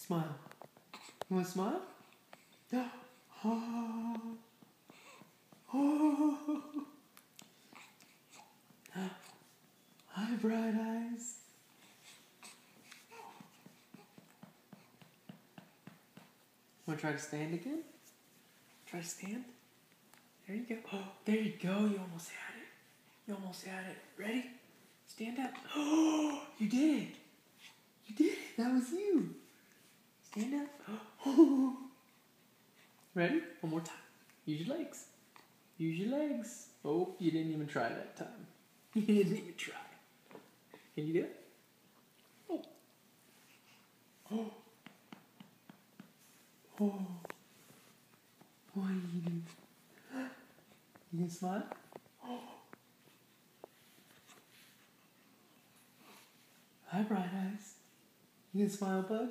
Smile. You want to smile? Oh. Oh. Hi, bright eyes. Want to try to stand again? Try to stand. There you go. Oh, there you go. You almost had it. You almost had it. Ready? Stand up. Oh, you did it. You did it. That was you. Stand up. Oh. Ready? One more time. Use your legs. Use your legs. Oh, you didn't even try that time. You didn't even try. Can you do it? Oh. Oh. Oh. What are you doing? You can smile? Oh. Hi, bright eyes. You can smile, bug?